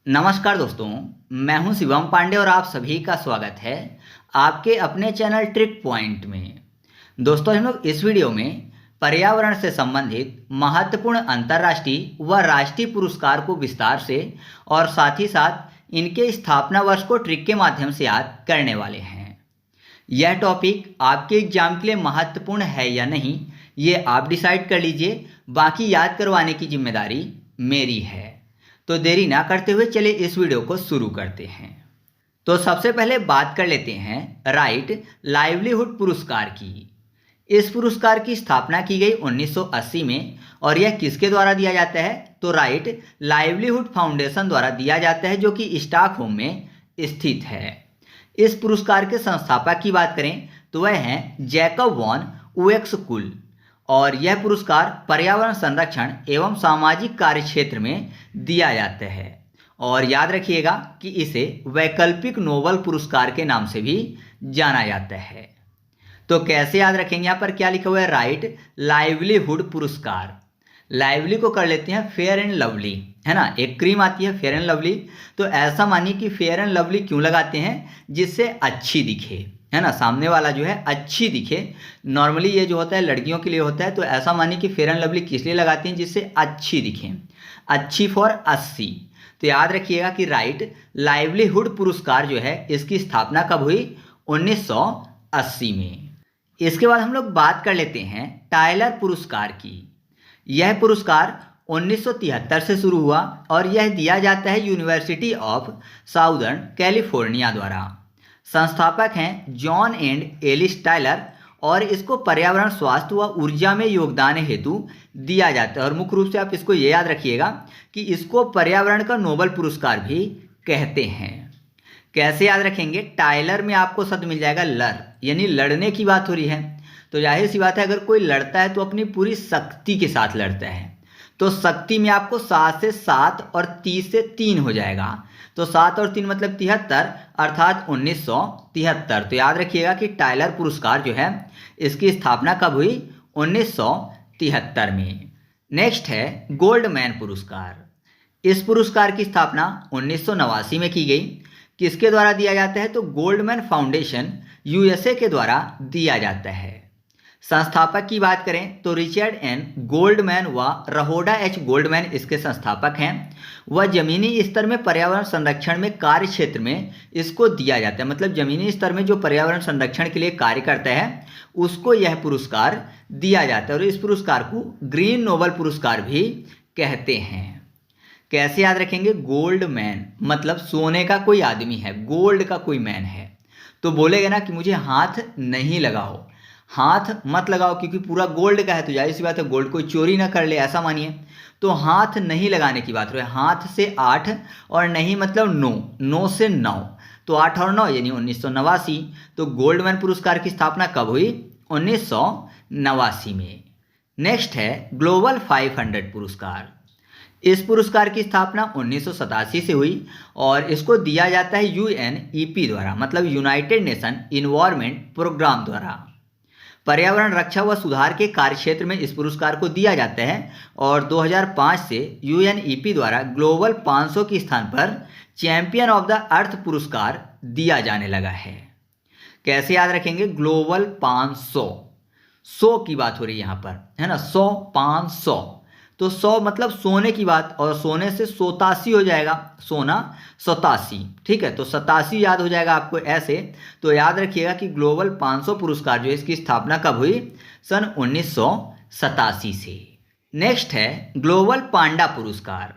नमस्कार दोस्तों, मैं हूं शिवम पांडे और आप सभी का स्वागत है आपके अपने चैनल ट्रिक पॉइंट में। दोस्तों, हम लोग इस वीडियो में पर्यावरण से संबंधित महत्वपूर्ण अंतर्राष्ट्रीय व राष्ट्रीय पुरस्कार को विस्तार से और साथ ही साथ इनके स्थापना वर्ष को ट्रिक के माध्यम से याद करने वाले हैं। यह टॉपिक आपके एग्जाम के लिए महत्वपूर्ण है या नहीं, ये आप डिसाइड कर लीजिए। बाकी याद करवाने की जिम्मेदारी मेरी है। तो देरी ना करते हुए चलिए इस वीडियो को शुरू करते हैं। तो सबसे पहले बात कर लेते हैं राइट लाइवलीहुड पुरस्कार की। इस पुरस्कार की स्थापना की गई 1980 में और यह किसके द्वारा दिया जाता है? तो राइट लाइवलीहुड फाउंडेशन द्वारा दिया जाता है, जो कि स्टॉकहोम में स्थित है। इस पुरस्कार के संस्थापक की बात करें तो वह हैं जैकब वॉन उएक्सकुल और यह पुरस्कार पर्यावरण संरक्षण एवं सामाजिक कार्य क्षेत्र में दिया जाता है। और याद रखिएगा कि इसे वैकल्पिक नोबेल पुरस्कार के नाम से भी जाना जाता है। तो कैसे याद रखेंगे? यहाँ पर क्या लिखा हुआ है? राइट लाइवलीहुड पुरस्कार। लाइवली को कर लेते हैं फेयर एंड लवली, है ना। एक क्रीम आती है फेयर एंड लवली, तो ऐसा मानिए कि फेयर एंड लवली क्यों लगाते हैं? जिससे अच्छी दिखे, है ना, सामने वाला जो है अच्छी दिखे। नॉर्मली ये जो होता है लड़कियों के लिए होता है, तो ऐसा मानिए कि फेयर एंड लवली किस लिए लगाती हैं? जिससे अच्छी दिखे, अच्छी फॉर 80। तो याद रखिएगा कि राइट लाइवलीहुड पुरस्कार जो है इसकी स्थापना कब हुई? 1980 में। इसके बाद हम लोग बात कर लेते हैं टायलर पुरस्कार की। यह पुरस्कार 1973 से शुरू हुआ और यह दिया जाता है यूनिवर्सिटी ऑफ साउदर्न कैलिफोर्निया द्वारा। संस्थापक हैं जॉन एंड एलिस टायलर और इसको पर्यावरण, स्वास्थ्य व ऊर्जा में योगदान हेतु दिया जाता है। और मुख्य रूप से आप इसको ये याद रखिएगा कि इसको पर्यावरण का नोबेल पुरस्कार भी कहते हैं। कैसे याद रखेंगे? टायलर में आपको शब्द मिल जाएगा लड़, यानी लड़ने की बात हो रही है। तो जाहिर सी बात है, अगर कोई लड़ता है तो अपनी पूरी शक्ति के साथ लड़ता है। तो शक्ति में आपको 7 से 7 और 30 से 3 हो जाएगा। तो 7 और 3 मतलब 73, अर्थात 1973। तो याद रखिएगा कि टायलर पुरस्कार जो है इसकी स्थापना कब हुई? 1973 में। नेक्स्ट है गोल्डमैन पुरस्कार। इस पुरस्कार की स्थापना 1989 में की गई। किसके द्वारा दिया जाता है? तो गोल्डमैन फाउंडेशन यूएसए के द्वारा दिया जाता है। संस्थापक की बात करें तो रिचर्ड एन गोल्डमैन व रहोडा एच गोल्डमैन इसके संस्थापक हैं। वह जमीनी स्तर में पर्यावरण संरक्षण में कार्य क्षेत्र में इसको दिया जाता है, मतलब जमीनी स्तर में जो पर्यावरण संरक्षण के लिए कार्य करता है उसको यह पुरस्कार दिया जाता है। और इस पुरस्कार को ग्रीन नोबेल पुरस्कार भी कहते हैं। कैसे याद रखेंगे? गोल्ड मैन मतलब सोने का कोई आदमी है, गोल्ड का कोई मैन है। तो बोलेगा ना कि मुझे हाथ नहीं लगाओ, हाथ मत लगाओ, क्योंकि पूरा गोल्ड का है तो जाहिर सी बात है गोल्ड कोई चोरी ना कर ले, ऐसा मानिए। तो हाथ नहीं लगाने की बात हो रही है। हाथ से 8 और नहीं मतलब 9, 9 से 9, तो 8 और 9 यानी 1989। तो गोल्डमैन पुरस्कार की स्थापना कब हुई? 1989 में। नेक्स्ट है ग्लोबल 500 पुरस्कार। इस पुरस्कार की स्थापना 1987 से हुई और इसको दिया जाता है यूएनईपी द्वारा, मतलब यूनाइटेड नेशन इन्वायरमेंट प्रोग्राम द्वारा। पर्यावरण रक्षा व सुधार के कार्यक्षेत्र में इस पुरस्कार को दिया जाता है और 2005 से यूएनईपी द्वारा ग्लोबल 500 के स्थान पर चैंपियन ऑफ द अर्थ पुरस्कार दिया जाने लगा है। कैसे याद रखेंगे? ग्लोबल 500, 100 की बात हो रही है यहाँ पर, है ना। 100, 500, तो 100 मतलब सोने की बात, और सोने से 87 हो जाएगा, सोना 87, ठीक है। तो 87 याद हो जाएगा आपको ऐसे। तो याद रखिएगा कि ग्लोबल 500 पुरस्कार जो है इसकी स्थापना कब हुई? सन 1987 से। नेक्स्ट है ग्लोबल पांडा पुरस्कार।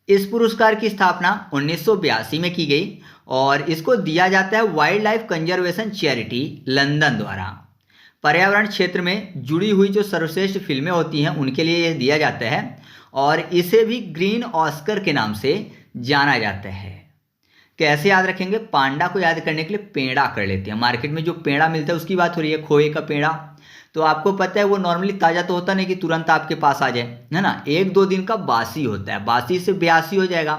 इस पुरस्कार की स्थापना 1982 में की गई और इसको दिया जाता है wild life conservation charity London द्वारा। पर्यावरण क्षेत्र में जुड़ी हुई जो सर्वश्रेष्ठ फिल्में होती हैं उनके लिए यह दिया जाता है और इसे भी ग्रीन ऑस्कर के नाम से जाना जाता है। कैसे याद रखेंगे? पांडा को याद करने के लिए पेड़ा कर लेते हैं। मार्केट में जो पेड़ा मिलता है उसकी बात हो रही है, खोए का पेड़ा। तो आपको पता है वो नॉर्मली ताज़ा तो होता नहीं कि तुरंत आपके पास आ जाए, है ना। 1-2 दिन का बासी होता है, बासी से 82 हो जाएगा।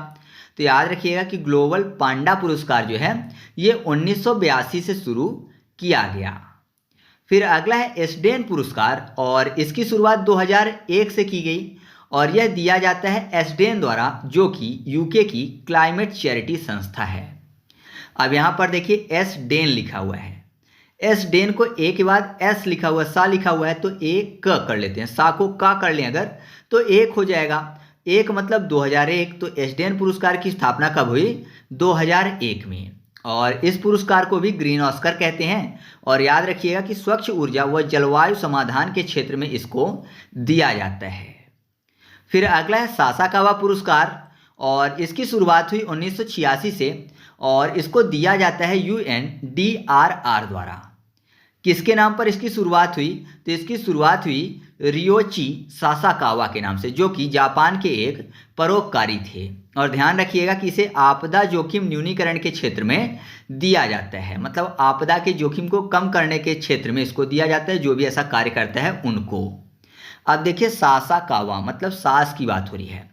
तो याद रखिएगा कि ग्लोबल पांडा पुरस्कार जो है ये 1982 से शुरू किया गया। फिर अगला है एसडेन पुरस्कार और इसकी शुरुआत 2001 से की गई और यह दिया जाता है एसडेन द्वारा, जो कि यूके की क्लाइमेट चैरिटी संस्था है। अब यहाँ पर देखिए एसडेन लिखा हुआ है, एसडेन को ए के बाद एस लिखा हुआ, सा लिखा हुआ है, तो ए क कर लेते हैं, सा को का कर लें अगर तो एक हो जाएगा। एक मतलब 2001, तो एसडेन पुरस्कार की स्थापना कब हुई? 2001 में। और इस पुरस्कार को भी ग्रीन ऑस्कर कहते हैं। और याद रखिएगा कि स्वच्छ ऊर्जा व जलवायु समाधान के क्षेत्र में इसको दिया जाता है। फिर अगला है सासाकावा पुरस्कार, और इसकी शुरुआत हुई 1986 से, और इसको दिया जाता है UNDRR द्वारा। किसके नाम पर इसकी शुरुआत हुई? तो इसकी शुरुआत हुई रियोची सासाकावा के नाम से, जो कि जापान के एक परोपकारी थे। और ध्यान रखिएगा कि इसे आपदा जोखिम न्यूनीकरण के क्षेत्र में दिया जाता है, मतलब आपदा के जोखिम को कम करने के क्षेत्र में इसको दिया जाता है, जो भी ऐसा कार्य करता है उनको। अब देखिए सासाकावा मतलब सास की बात हो रही है,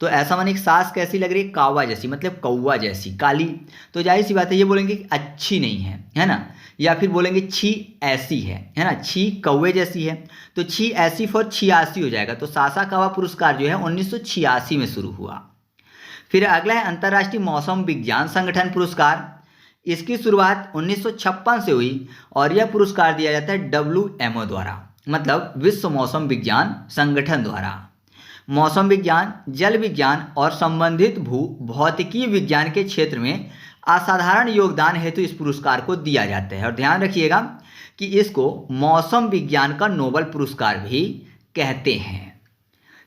तो ऐसा माने कि सास कैसी लग रही है? कावा जैसी, मतलब कौवा जैसी, काली। तो जाहिर सी बात है ये बोलेंगे कि अच्छी नहीं है ना, या फिर बोलेंगे छी ऐसी है ना, छी कौवे जैसी है, तो छी ऐसी फॉर 86 हो जाएगा। तो सासाकावा पुरस्कार जो है 1986 में शुरू हुआ। फिर अगला है अंतर्राष्ट्रीय मौसम विज्ञान संगठन पुरस्कार। इसकी शुरुआत 1956 से हुई, और यह पुरस्कार दिया जाता है WMO द्वारा, मतलब विश्व मौसम विज्ञान संगठन द्वारा। मौसम विज्ञान, जल विज्ञान और संबंधित भू भौतिकी विज्ञान के क्षेत्र में असाधारण योगदान हेतु इस पुरस्कार को दिया जाता है। और ध्यान रखिएगा कि इसको मौसम विज्ञान का नोबेल पुरस्कार भी कहते हैं।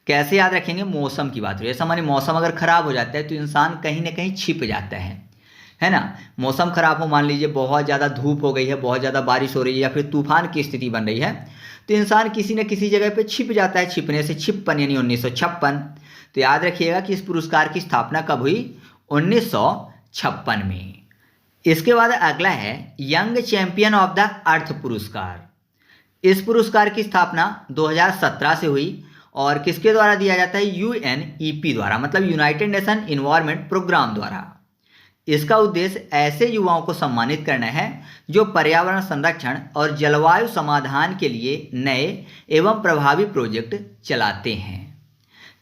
कैसे याद रखेंगे? मौसम की बात हो रही है, ऐसा माने मौसम अगर खराब हो जाता है तो इंसान कहीं ना कहीं छिप जाता है ना। मौसम खराब हो, मान लीजिए बहुत ज़्यादा धूप हो गई है, बहुत ज़्यादा बारिश हो रही है, या फिर तूफान की स्थिति बन रही है, तो इंसान किसी न किसी जगह पे छिप जाता है। छिपने से छिप्पन यानी 1956। तो याद रखिएगा कि इस पुरस्कार की स्थापना कब हुई? 1956 में। इसके बाद अगला है young champion of the earth पुरस्कार। इस पुरस्कार की स्थापना 2017 से हुई, और किसके द्वारा दिया जाता है? UNEP द्वारा, मतलब यूनाइटेड नेशन इन्वायरमेंट प्रोग्राम द्वारा। इसका उद्देश्य ऐसे युवाओं को सम्मानित करना है जो पर्यावरण संरक्षण और जलवायु समाधान के लिए नए एवं प्रभावी प्रोजेक्ट चलाते हैं।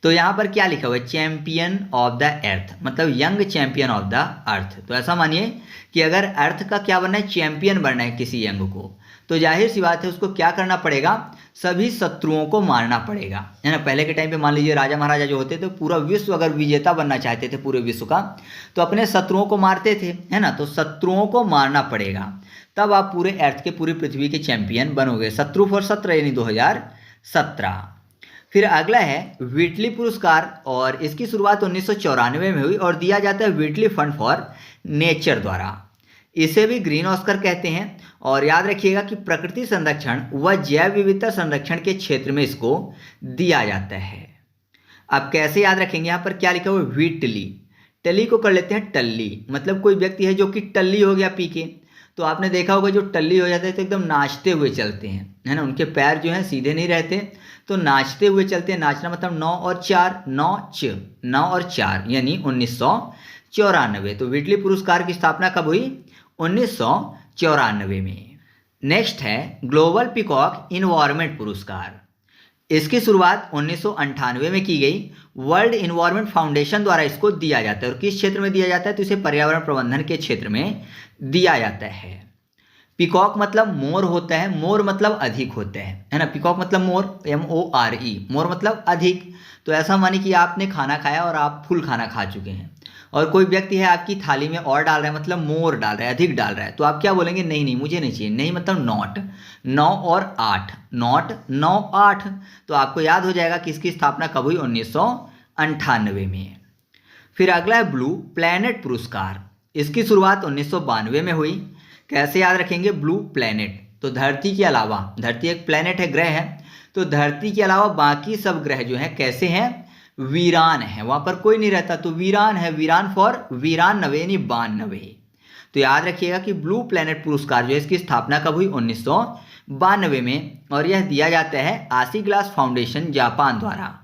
तो यहाँ पर क्या लिखा हुआ है? चैंपियन ऑफ द अर्थ, मतलब young champion of the earth. तो ऐसा मानिए कि अगर अर्थ का क्या बनना है? चैंपियन बनना है किसी यंग को, तो जाहिर सी बात है उसको क्या करना पड़ेगा? सभी शत्रुओं को मारना पड़ेगा, है ना। पहले के टाइम पे मान लीजिए राजा महाराजा जो होते थे, पूरा विश्व अगर विजेता बनना चाहते थे पूरे विश्व का, तो अपने शत्रुओं को मारते थे, है ना। तो शत्रुओं को मारना पड़ेगा, तब आप पूरे अर्थ के, पूरी पृथ्वी के चैंपियन बनोगे। शत्रु फॉर 17 यानी 2017। फिर अगला है व्हिटली पुरस्कार, और इसकी शुरुआत 1994 में हुई, और दिया जाता है व्हिटली फंड फॉर नेचर द्वारा। इसे भी ग्रीन ऑस्कर कहते हैं। और याद रखिएगा कि प्रकृति संरक्षण व जैव विविधता संरक्षण के क्षेत्र में इसको दिया जाता है। अब कैसे याद रखेंगे? यहाँ पर क्या लिखा हुआ है? व्हिटली, टली को कर लेते हैं टल्ली, मतलब कोई व्यक्ति है जो कि टल्ली हो गया पी के। तो आपने देखा होगा जो टल्ली हो जाते हैं तो एकदम नाचते हुए चलते हैं, है ना। उनके पैर जो हैं सीधे नहीं रहते, तो नाचते हुए चलते हैं। नाचना मतलब 9 और 4, 9 और 4 यानी 1994। तो व्हिटली पुरस्कार की स्थापना कब हुई? 1994 में। नेक्स्ट है ग्लोबल पीकॉक इन्वायरमेंट पुरस्कार। इसकी शुरुआत 1998 में की गई। वर्ल्ड इन्वायरमेंट फाउंडेशन द्वारा इसको दिया जाता है। और किस क्षेत्र में दिया जाता है? तो इसे पर्यावरण प्रबंधन के क्षेत्र में दिया जाता है। पीकॉक मतलब मोर होता है, मोर मतलब अधिक होता है ना। पीकॉक मतलब मोर, MORE, मोर मतलब अधिक। तो ऐसा माने कि आपने खाना खाया और आप फुल खाना खा चुके हैं, और कोई व्यक्ति है आपकी थाली में और डाल रहा है, मतलब मोर डाल रहा है, अधिक डाल रहा है, तो आप क्या बोलेंगे? नहीं नहीं मुझे नहीं चाहिए। नहीं मतलब नॉट, 9 और 8, नॉट 9 8। तो आपको याद हो जाएगा कि इसकी स्थापना कब हुई? 1998 में। फिर अगला है ब्लू प्लैनेट पुरस्कार। इसकी शुरुआत 1992 में हुई। कैसे याद रखेंगे? ब्लू प्लैनेट, तो धरती के अलावा, धरती एक प्लैनेट है, ग्रह है, तो धरती के अलावा बाकी सब ग्रह जो हैं कैसे हैं? वीरान है, वहां पर कोई नहीं रहता, तो वीरान है। वीरान फॉर वीरान 92 यानी 92। तो याद रखिएगा कि ब्लू प्लैनेट पुरस्कार जो है इसकी स्थापना कब हुई? 1992 में, और यह दिया जाता है आशी ग्लास फाउंडेशन जापान द्वारा।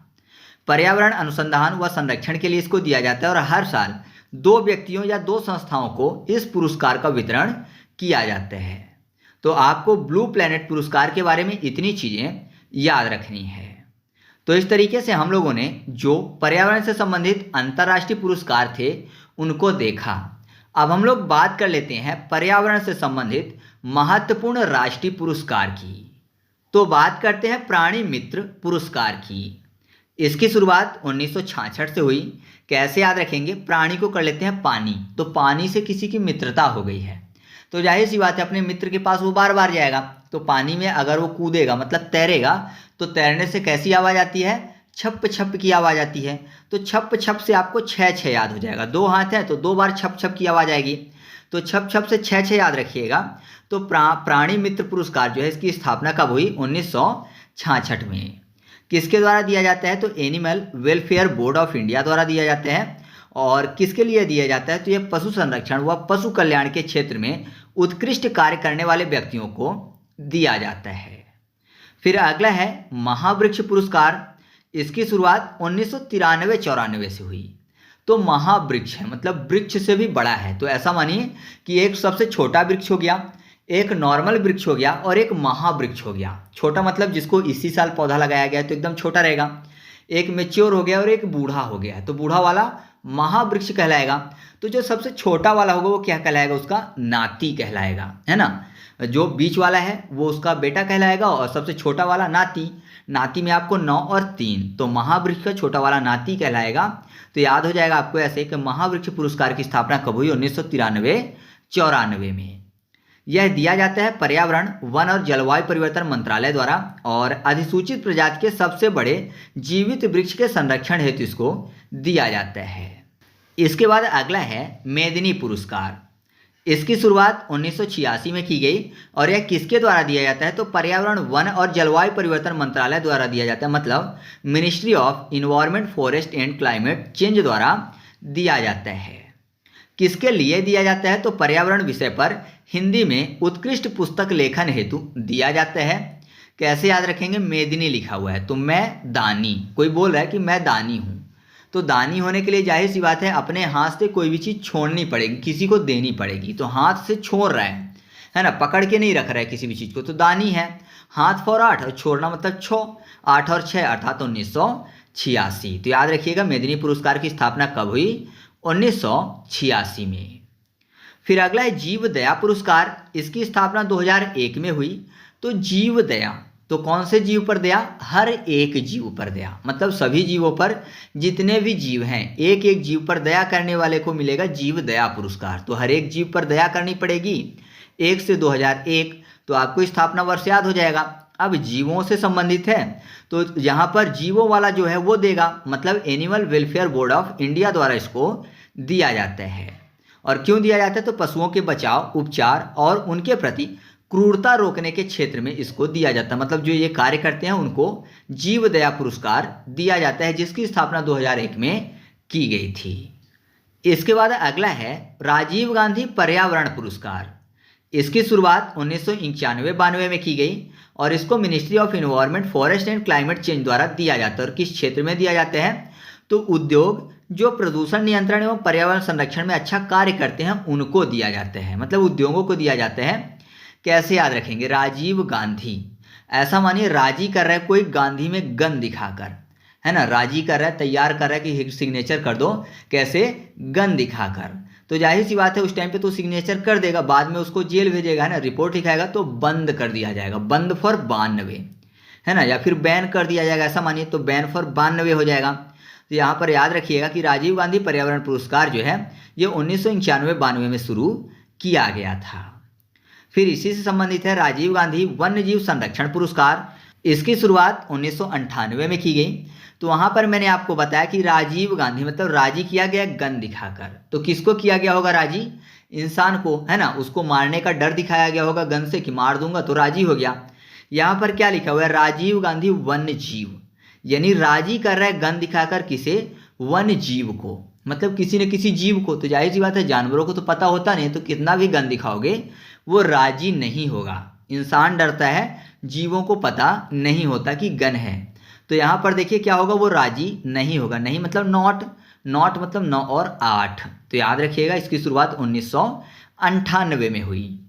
पर्यावरण अनुसंधान व संरक्षण के लिए इसको दिया जाता है, और हर साल 2 व्यक्तियों या 2 संस्थाओं को इस पुरस्कार का वितरण किया जाता है। तो आपको ब्लू प्लैनेट पुरस्कार के बारे में इतनी चीजें याद रखनी है। तो इस तरीके से हम लोगों ने जो पर्यावरण से संबंधित अंतर्राष्ट्रीय पुरस्कार थे उनको देखा। अब हम लोग बात कर लेते हैं पर्यावरण से संबंधित महत्वपूर्ण राष्ट्रीय पुरस्कार की। तो बात करते हैं प्राणी मित्र पुरस्कार की। इसकी शुरुआत 1966 से हुई। कैसे याद रखेंगे, प्राणी को कर लेते हैं पानी, तो पानी से किसी की मित्रता हो गई है तो जाहिर सी बात है अपने मित्र के पास वो बार बार जाएगा। तो पानी में अगर वो कूदेगा मतलब तैरेगा तो तैरने से कैसी आवाज़ आती है, छप छप की आवाज़ आती है। तो छप छप से आपको छः छः याद हो जाएगा, 2 हाथ है तो 2 बार छप छप की आवाज़ आएगी। तो छप छप से छः छः याद रखिएगा। तो प्राणी मित्र पुरस्कार जो है इसकी स्थापना कब हुई, 1966 में। किसके द्वारा दिया जाता है, तो animal welfare board of India द्वारा दिया जाता है। और किसके लिए दिया जाता है, तो ये पशु संरक्षण व पशु कल्याण के क्षेत्र में उत्कृष्ट कार्य करने वाले व्यक्तियों को दिया जाता है। फिर अगला है महावृक्ष पुरस्कार। इसकी शुरुआत 1993-94 से हुई। तो महावृक्ष है मतलब वृक्ष से भी बड़ा है। तो ऐसा मानिए कि एक सबसे छोटा वृक्ष हो गया, एक नॉर्मल वृक्ष हो गया और एक महावृक्ष हो गया। छोटा मतलब जिसको इसी साल पौधा लगाया गया है तो एकदम छोटा रहेगा। एक मैच्योर हो गया और एक बूढ़ा हो गया, तो बूढ़ा वाला महावृक्ष कहलाएगा। तो जो सबसे छोटा वाला होगा वो क्या कहलाएगा, उसका नाती कहलाएगा, है ना। जो बीच वाला है वो उसका बेटा कहलाएगा और सबसे छोटा वाला नाती। नाती में आपको 9 और 3, तो महावृक्ष का छोटा वाला नाती कहलाएगा। तो याद हो जाएगा आपको ऐसे कि महावृक्ष पुरस्कार की स्थापना कब हुई, 1993-94 में। यह दिया जाता है पर्यावरण, वन और जलवायु परिवर्तन मंत्रालय द्वारा और अधिसूचित प्रजाति के सबसे बड़े जीवित वृक्ष के संरक्षण हेतु इसको दिया जाता है। इसके बाद अगला है मेदिनी पुरस्कार। इसकी शुरुआत 1986 में की गई और यह किसके द्वारा दिया जाता है, तो पर्यावरण, वन और जलवायु परिवर्तन मंत्रालय द्वारा दिया जाता है, मतलब ministry of environment, forest and climate change द्वारा दिया जाता है। किसके लिए दिया जाता है, तो पर्यावरण विषय पर हिंदी में उत्कृष्ट पुस्तक लेखन हेतु दिया जाता है। कैसे याद रखेंगे, मेदिनी लिखा हुआ है तो मैं दानी, कोई बोल रहा है कि मैं दानी हूँ, तो दानी होने के लिए जाहिर सी बात है अपने हाथ से कोई भी चीज़ छोड़नी पड़ेगी, किसी को देनी पड़ेगी। तो हाथ से छोड़ रहा है ना, पकड़ के नहीं रख रहा है किसी भी चीज़ को, तो दानी है। हाथ फॉर 8 और छोड़ना मतलब 6, 8 और 6 अर्थात 1986। तो याद रखिएगा मेदिनी पुरस्कार की स्थापना कब हुई, 1986 में। फिर अगला है जीव दया पुरस्कार। इसकी स्थापना 2001 में हुई। तो जीव दया, तो कौन से जीव पर दया, हर एक जीव पर दया, मतलब सभी जीवों पर, जितने भी जीव हैं एक एक जीव पर दया करने वाले को मिलेगा जीव दया पुरस्कार। तो हर एक जीव पर दया करनी पड़ेगी 1 से 2001, तो आपको स्थापना वर्ष याद हो जाएगा। अब जीवों से संबंधित है तो यहाँ पर जीवों वाला जो है वो देगा, मतलब animal welfare board of India द्वारा इसको दिया जाता है। और क्यों दिया जाता है, तो पशुओं के बचाव, उपचार और उनके प्रति क्रूरता रोकने के क्षेत्र में इसको दिया जाता है, मतलब जो ये कार्य करते हैं उनको जीव दया पुरस्कार दिया जाता है, जिसकी स्थापना 2001 में की गई थी। इसके बाद अगला है राजीव गांधी पर्यावरण पुरस्कार। इसकी शुरुआत 1991-92 में की गई और इसको ministry of environment, forest and climate change द्वारा दिया जाता है। और किस क्षेत्र में दिया जाता है, तो उद्योग जो प्रदूषण नियंत्रण एवं पर्यावरण संरक्षण में अच्छा कार्य करते हैं उनको दिया जाता है, मतलब उद्योगों को दिया जाता है। कैसे याद रखेंगे, राजीव गांधी, ऐसा मानिए राजी कर रहा है कोई गांधी में गन दिखाकर, है ना, राजी कर रहा है, तैयार कर रहा है कि सिग्नेचर कर दो, कैसे, गन दिखाकर। तो जाहिर सी बात है उस टाइम पे तो सिग्नेचर कर देगा, बाद में उसको जेल भेजेगा, है ना, रिपोर्ट लिखाएगा तो बंद कर दिया जाएगा, बंद फॉर 92, है ना, या फिर बैन कर दिया जाएगा, ऐसा मानिए तो बैन फॉर 92 हो जाएगा। तो यहाँ पर याद रखिएगा कि राजीव गांधी पर्यावरण पुरस्कार जो है ये 1991-92 में शुरू किया गया था। फिर इसी से संबंधित है राजीव गांधी वन्यजीव संरक्षण पुरस्कार। इसकी शुरुआत 1998 में की गई। तो वहाँ पर मैंने आपको बताया कि राजीव गांधी मतलब राजी किया गया गन दिखाकर। तो किसको किया गया होगा राजी, इंसान को, है ना, उसको मारने का डर दिखाया गया होगा गन से कि मार दूंगा, तो राजी हो गया। यहाँ पर क्या लिखा हुआ है, राजीव गांधी वन्य जीव, यानी राजी कर रहा है गन दिखाकर किसे, वन्य जीव को, मतलब किसी न किसी जीव को। तो जाहिर सी बात है जानवरों को तो पता होता नहीं, तो कितना भी गन दिखाओगे वो राजी नहीं होगा। इंसान डरता है, जीवों को पता नहीं होता कि गन है। तो यहाँ पर देखिए क्या होगा, वो राजी नहीं होगा, नहीं मतलब नॉट, नॉट मतलब 9 और 8। तो याद रखिएगा इसकी शुरुआत 1998 में हुई।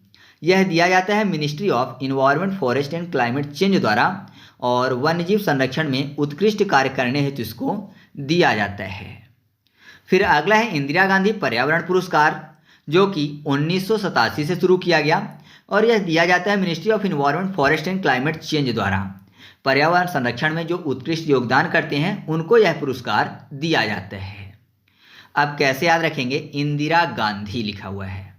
यह दिया जाता है ministry of environment, forest and climate change द्वारा और वन्यजीव संरक्षण में उत्कृष्ट कार्य करने हेतु इसको दिया जाता है। फिर अगला है इंदिरा गांधी पर्यावरण पुरस्कार, जो कि 1987 से शुरू किया गया और यह दिया जाता है ministry of environment, forest and climate change द्वारा। पर्यावरण संरक्षण में जो उत्कृष्ट योगदान करते हैं उनको यह पुरस्कार दिया जाता है। अब कैसे याद रखेंगे, इंदिरा गांधी लिखा हुआ है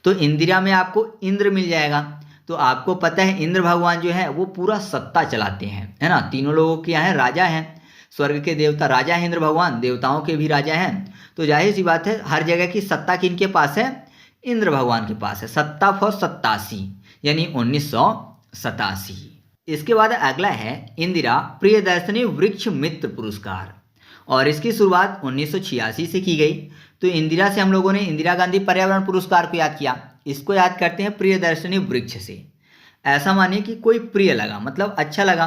तो इंदिरा में आपको इंद्र मिल जाएगा। तो आपको पता है इंद्र भगवान जो है वो पूरा सत्ता चलाते हैं, है ना। तीनों लोगों के यहाँ है, राजा हैं, स्वर्ग के देवता राजा है इंद्र भगवान, देवताओं के भी राजा हैं। तो जाहिर सी बात है हर जगह की सत्ता किनके पास है, इंद्र भगवान के पास है। सत्ता फॉर 87 यानी 1987। इसके बाद अगला है इंदिरा प्रियदर्शनी वृक्ष मित्र पुरस्कार और इसकी शुरुआत 1986 से की गई। तो इंदिरा से हम लोगों ने इंदिरा गांधी पर्यावरण पुरस्कार को याद किया, इसको याद करते हैं प्रियदर्शनी वृक्ष से। ऐसा मानिए कि कोई प्रिय लगा मतलब अच्छा लगा,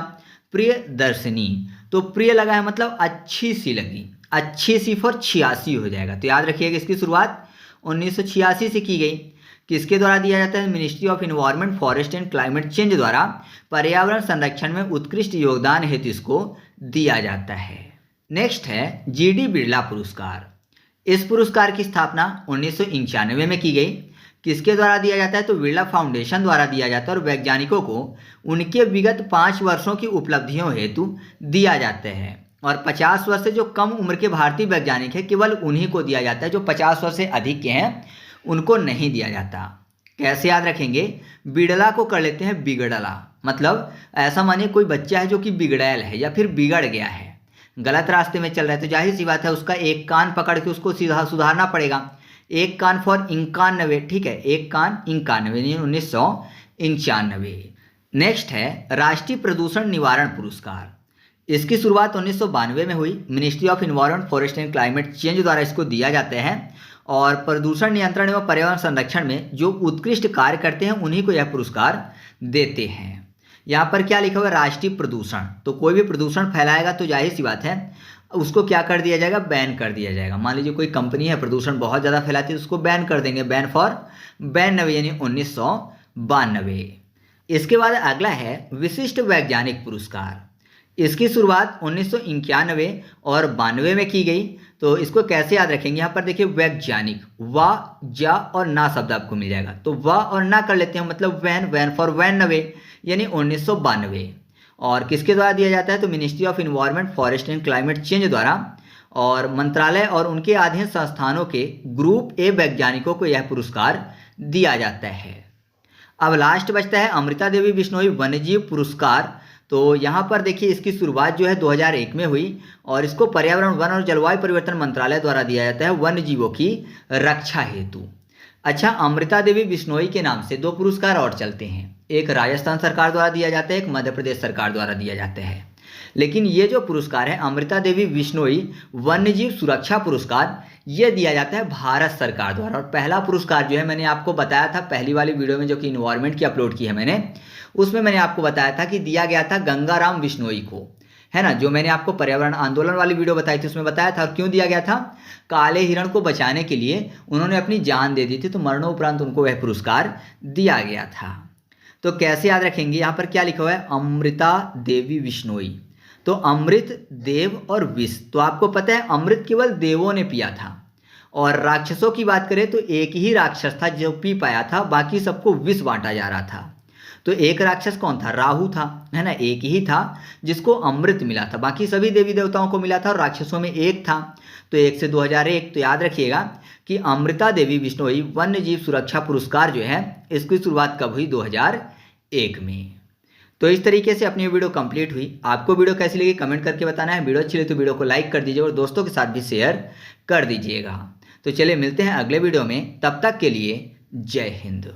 प्रियदर्शनी तो प्रिय लगा है मतलब अच्छी सी लगी, अच्छी सी फॉर 86 हो जाएगा। तो याद रखिएगा इसकी शुरुआत 1986 से की गई। किसके द्वारा दिया जाता है, ministry of environment, forest and climate change द्वारा पर्यावरण संरक्षण में उत्कृष्ट योगदान हेतु इसको दिया जाता है। नेक्स्ट है जीडी बिरला पुरस्कार। इस पुरस्कार की स्थापना 1991 में की गई। किसके द्वारा दिया जाता है, तो बिरला फाउंडेशन द्वारा दिया जाता है और वैज्ञानिकों को उनके विगत 5 वर्षों की उपलब्धियों हेतु दिया जाता है। और 50 वर्ष से जो कम उम्र के भारतीय वैज्ञानिक हैं केवल उन्हीं को दिया जाता है, जो 50 वर्ष से अधिक के हैं उनको नहीं दिया जाता। कैसे याद रखेंगे, बिड़ला को कर लेते हैं बिगड़ला, मतलब ऐसा मानिए कोई बच्चा है जो कि बिगड़ैल है या फिर बिगड़ गया है, गलत रास्ते में चल रहा है, तो जाहिर सी बात है उसका एक कान पकड़ के उसको सीधा सुधारना पड़ेगा। एक कान फॉर 91, ठीक है, एक कान 91 1991। नेक्स्ट है राष्ट्रीय प्रदूषण निवारण पुरस्कार। इसकी शुरुआत 1992 में हुई। Ministry of environment, forest and climate change द्वारा इसको दिया जाता है और प्रदूषण नियंत्रण एवं पर्यावरण संरक्षण में जो उत्कृष्ट कार्य करते हैं उन्हीं को यह पुरस्कार देते हैं। यहाँ पर क्या लिखा हुआ है, राष्ट्रीय प्रदूषण, तो कोई भी प्रदूषण फैलाएगा तो जाहिर सी बात है उसको क्या कर दिया जाएगा, बैन कर दिया जाएगा। मान लीजिए कोई कंपनी है प्रदूषण बहुत ज़्यादा फैलाती है तो उसको बैन कर देंगे, बैन फॉर 92 यानी 1992। इसके बाद अगला है विशिष्ट वैज्ञानिक पुरस्कार। इसकी शुरुआत 1991 और 92 में की गई। तो इसको कैसे याद रखेंगे, यहाँ पर देखिए वैज्ञानिक, वा, जा और ना शब्द आपको मिल जाएगा, तो वा और ना कर लेते हैं, मतलब वैन, वैन फॉर 92 यानी 1992। और किसके द्वारा दिया जाता है, तो ministry of environment, forest and climate change द्वारा और मंत्रालय और उनके अधीन संस्थानों के ग्रुप ए वैज्ञानिकों को यह पुरस्कार दिया जाता है। अब लास्ट बचता है अमृता देवी बिश्नोई वन्यजीव पुरस्कार। तो यहाँ पर देखिए इसकी शुरुआत जो है 2001 में हुई और इसको पर्यावरण, वन और जलवायु परिवर्तन मंत्रालय द्वारा दिया जाता है वन्य जीवों की रक्षा हेतु। अच्छा, अमृता देवी बिश्नोई के नाम से 2 पुरस्कार और चलते हैं, एक राजस्थान सरकार द्वारा दिया जाता है, एक मध्य प्रदेश सरकार द्वारा दिया जाता है। लेकिन ये जो पुरस्कार है अमृता देवी बिश्नोई वन्यजीव सुरक्षा पुरस्कार, ये दिया जाता है भारत सरकार द्वारा। और पहला पुरस्कार जो है मैंने आपको बताया था पहली वाली वीडियो में जो कि इन्वायरमेंट की अपलोड की है मैंने, उसमें मैंने आपको बताया था कि दिया गया था गंगाराम बिश्नोई को, है ना, जो मैंने आपको पर्यावरण आंदोलन वाली वीडियो बताई थी उसमें बताया था। और क्यों दिया गया था, काले हिरण को बचाने के लिए उन्होंने अपनी जान दे दी थी, तो मरणोपरांत उनको वह पुरस्कार दिया गया था। तो कैसे याद रखेंगे, यहाँ पर क्या लिखा हुआ है, अमृता देवी बिश्नोई, तो अमृत, देव और विष। तो आपको पता है अमृत केवल देवों ने पिया था और राक्षसों की बात करें तो एक ही राक्षस था जो पी पाया था, बाकी सबको विष बांटा जा रहा था। तो एक राक्षस कौन था, राहु था, है ना, एक ही था जिसको अमृत मिला था, बाकी सभी देवी देवताओं को मिला था और राक्षसों में एक था। तो 1 से 2001। तो याद रखिएगा कि अमृता देवी बिश्नोई वन्य जीव सुरक्षा पुरस्कार जो है इसकी शुरुआत कब हुई, 2001 में। तो इस तरीके से अपनी वीडियो कंप्लीट हुई। आपको वीडियो कैसी लगी कमेंट करके बताना है। वीडियो अच्छी लगी तो वीडियो को लाइक कर दीजिए और दोस्तों के साथ भी शेयर कर दीजिएगा। तो चलिए मिलते हैं अगले वीडियो में, तब तक के लिए जय हिंद।